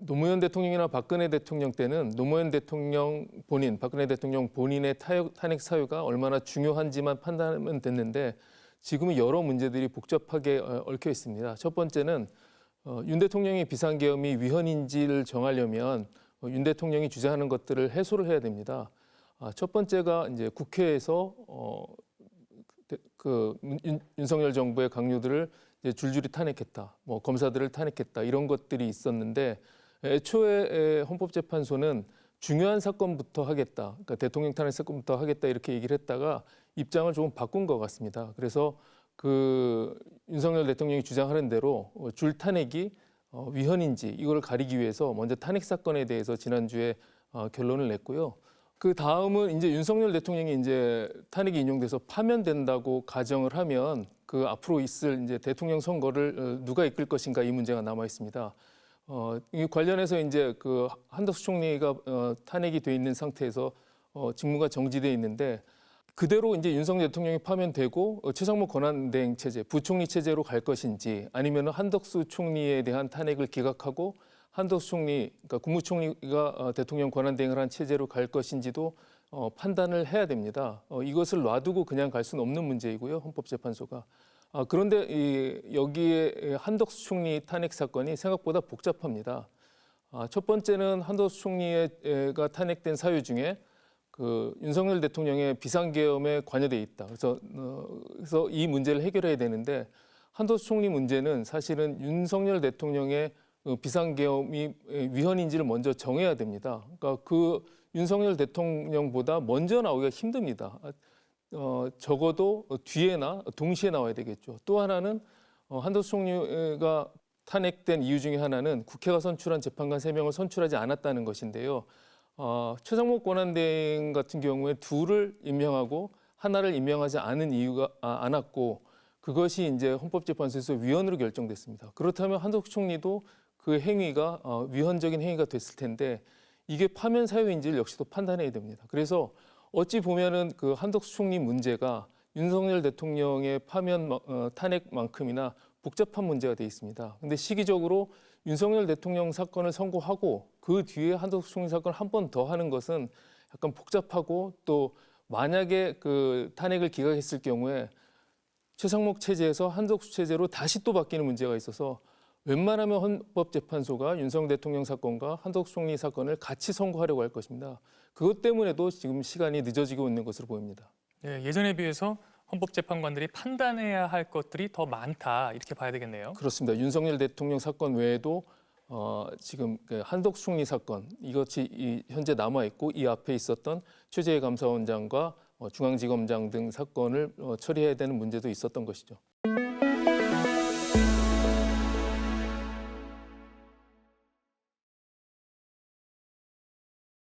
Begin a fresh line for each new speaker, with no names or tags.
노무현 대통령이나 박근혜 대통령 때는 노무현 대통령 본인, 박근혜 대통령 본인의 탄핵 사유가 얼마나 중요한지만 판단하면 됐는데 지금은 여러 문제들이 복잡하게 얽혀 있습니다. 첫 번째는 윤 대통령의 비상계엄이 위헌인지를 정하려면 윤 대통령이 주장하는 것들을 해소를 해야 됩니다. 첫 번째가 이제 국회에서 윤석열 정부의 강요들을 이제 줄줄이 탄핵했다, 뭐 검사들을 탄핵했다 이런 것들이 있었는데 애초에 헌법재판소는 중요한 사건부터 하겠다, 그러니까 대통령 탄핵 사건부터 하겠다 이렇게 얘기를 했다가 입장을 조금 바꾼 것 같습니다. 그래서 윤석열 대통령이 주장하는 대로 줄 탄핵이 위헌인지 이걸 가리기 위해서 먼저 탄핵 사건에 대해서 지난주에 결론을 냈고요. 그 다음은 이제 윤석열 대통령이 이제 탄핵이 인용돼서 파면된다고 가정을 하면 그 앞으로 있을 이제 대통령 선거를 누가 이끌 것인가 이 문제가 남아 있습니다. 이 관련해서 이제 한덕수 총리가 탄핵이 돼 있는 상태에서 직무가 정지돼 있는데 그대로 이제 윤석열 대통령이 파면되고 최상목 권한대행 체제, 부총리 체제로 갈 것인지 아니면 한덕수 총리에 대한 탄핵을 기각하고 한덕수 총리, 그러니까 국무총리가 대통령 권한대행을 한 체제로 갈 것인지도 판단을 해야 됩니다. 이것을 놔두고 그냥 갈 수는 없는 문제이고요, 헌법재판소가. 그런데 여기에 한덕수 총리 탄핵 사건이 생각보다 복잡합니다. 첫 번째는 한덕수 총리가 탄핵된 사유 중에 윤석열 대통령의 비상계엄에 관여돼 있다. 그래서 이 문제를 해결해야 되는데 한덕수 총리 문제는 사실은 윤석열 대통령의 비상계엄이 위헌인지를 먼저 정해야 됩니다. 그러니까 윤석열 대통령보다 먼저 나오기가 힘듭니다. 적어도 뒤에나 동시에 나와야 되겠죠. 또 하나는 한덕수 총리가 탄핵된 이유 중에 하나는 국회가 선출한 재판관 3명을 선출하지 않았다는 것인데요. 최상목 권한대행 같은 경우에 둘을 임명하고 하나를 임명하지 않았고 그것이 이제 헌법재판소에서 위헌으로 결정됐습니다. 그렇다면 한덕수 총리도 그 행위가 위헌적인 행위가 됐을 텐데 이게 파면 사유인지를 역시도 판단해야 됩니다. 그래서 어찌 보면은 한덕수 총리 문제가 윤석열 대통령의 파면 탄핵만큼이나 복잡한 문제가 돼 있습니다. 근데 시기적으로 윤석열 대통령 사건을 선고하고 그 뒤에 한덕수 총리 사건을 한 번 더 하는 것은 약간 복잡하고 또 만약에 탄핵을 기각했을 경우에 최상목 체제에서 한덕수 체제로 다시 또 바뀌는 문제가 있어서 웬만하면 헌법재판소가 윤석열 대통령 사건과 한덕수 총리 사건을 같이 선고하려고 할 것입니다. 그것 때문에도 지금 시간이 늦어지고 있는 것으로 보입니다.
네, 예전에 비해서 헌법재판관들이 판단해야 할 것들이 더 많다 이렇게 봐야 되겠네요.
그렇습니다. 윤석열 대통령 사건 외에도 지금 한덕수 총리 사건 이것이 현재 남아 있고 이 앞에 있었던 최재해 감사원장과 중앙지검장 등 사건을 처리해야 되는 문제도 있었던 것이죠.